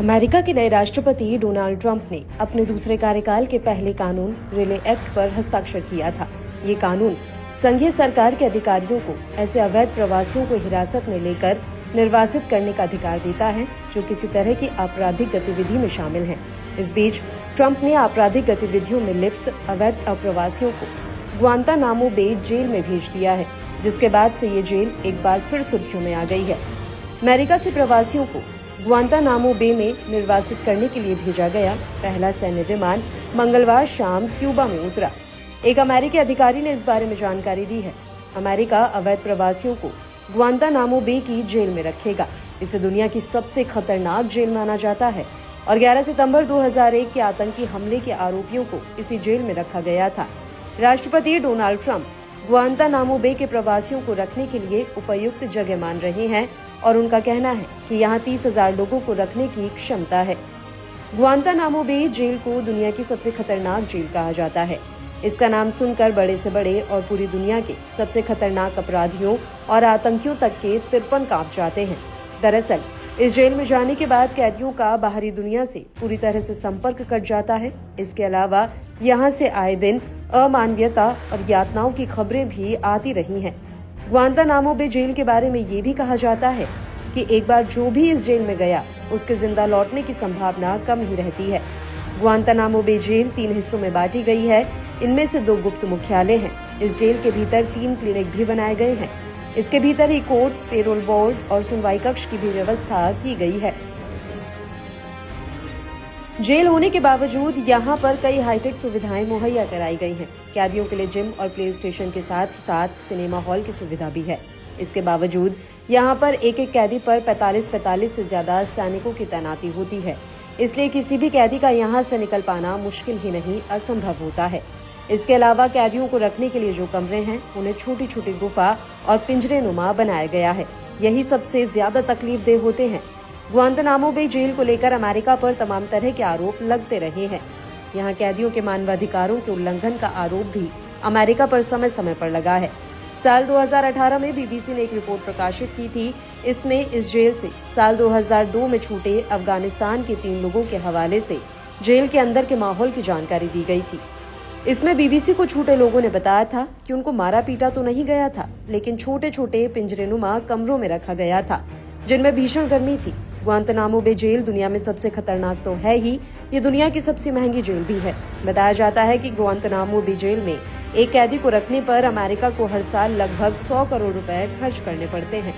America के नए राष्ट्रपति डोनाल्ड ट्रंप ने अपने दूसरे कार्यकाल के पहले कानून रिले एक्ट पर हस्ताक्षर किया था। ये कानून संघीय सरकार के अधिकारियों को ऐसे अवैध प्रवासियों को हिरासत में लेकर निर्वासित करने का अधिकार देता है जो किसी तरह की आपराधिक गतिविधि में शामिल हैं। इस बीच ट्रंप ने आपराधिक गतिविधियों में लिप्त अवैध अप्रवासियों को ग्वांतानामो बे जेल में भेज दिया है, जिसके बाद से ये जेल एक बार फिर सुर्खियों में आ गई है। अमेरिका से प्रवासियों को ग्वांतानामो बे में निर्वासित करने के लिए भेजा गया पहला सैन्य विमान मंगलवार शाम क्यूबा में उतरा। एक अमेरिकी अधिकारी ने इस बारे में जानकारी दी है। अमेरिका अवैध प्रवासियों को ग्वांतानामो बे की जेल में रखेगा। इसे दुनिया की सबसे खतरनाक जेल माना जाता है और 11 सितंबर 2001 के आतंकी हमले के आरोपियों को इसी जेल में रखा गया था। राष्ट्रपति डोनाल्ड ट्रंप ग्वांतानामो बे के प्रवासियों को रखने के लिए उपयुक्त जगह मान रहे हैं और उनका कहना है कि यहाँ 30,000 लोगों को रखने की क्षमता है। ग्वांतानामो बे जेल को दुनिया की सबसे खतरनाक जेल कहा जाता है। इसका नाम सुनकर बड़े से बड़े और पूरी दुनिया के सबसे खतरनाक अपराधियों और आतंकियों तक के तिरपन कांप जाते हैं। दरअसल इस जेल में जाने के बाद कैदियों का बाहरी दुनिया से पूरी तरह से संपर्क कट जाता है। इसके अलावा यहाँ से आए दिन अमानवीयता और यातनाओं की खबरें भी आती रही हैं। ग्वांतानामो बे जेल के बारे में ये भी कहा जाता है कि एक बार जो भी इस जेल में गया उसके जिंदा लौटने की संभावना कम ही रहती है। ग्वांतानामो बे जेल 3 हिस्सों में बांटी गई है। इनमें से 2 गुप्त मुख्यालय हैं। इस जेल के भीतर 3 क्लिनिक भी बनाए गए हैं। इसके भीतर ही कोर्ट, पेरोल बोर्ड और सुनवाई कक्ष की भी व्यवस्था की गई है। जेल होने के बावजूद यहाँ पर कई हाईटेक सुविधाएं मुहैया कराई गई हैं। कैदियों के लिए जिम और प्ले स्टेशन के साथ साथ सिनेमा हॉल की सुविधा भी है। इसके बावजूद यहाँ पर एक कैदी पर 45 से ज्यादा सैनिकों की तैनाती होती है। इसलिए किसी भी कैदी का यहाँ से निकल पाना मुश्किल ही नहीं, असंभव होता है। इसके अलावा कैदियों को रखने के लिए जो कमरे हैं उन्हें छोटी छोटी गुफा और पिंजरे नुमा बनाया गया है। यही सबसे ज्यादा तकलीफदेह होते हैं। ग्वांतानामो बे जेल को लेकर अमेरिका पर तमाम तरह के आरोप लगते रहे हैं। यहाँ कैदियों के मानवाधिकारों के उल्लंघन का आरोप भी अमेरिका पर समय समय पर लगा है। साल 2018 में बीबीसी ने एक रिपोर्ट प्रकाशित की थी। इसमें इस जेल से साल 2002 में छूटे अफगानिस्तान के 3 लोगों के हवाले से जेल के अंदर के माहौल की जानकारी दी गई थी। इसमें बीबीसी को छूटे लोगों ने बताया था कि उनको मारा पीटा तो नहीं गया था, लेकिन छोटे छोटे पिंजरेनुमा कमरों में रखा गया था जिनमें भीषण गर्मी थी। ग्वांतानामो बे जेल दुनिया में सबसे खतरनाक तो है ही, ये दुनिया की सबसे महंगी जेल भी है। बताया जाता है कि ग्वांतानामो बे जेल में एक कैदी को रखने पर अमेरिका को हर साल लगभग 100 करोड़ रुपए खर्च करने पड़ते हैं।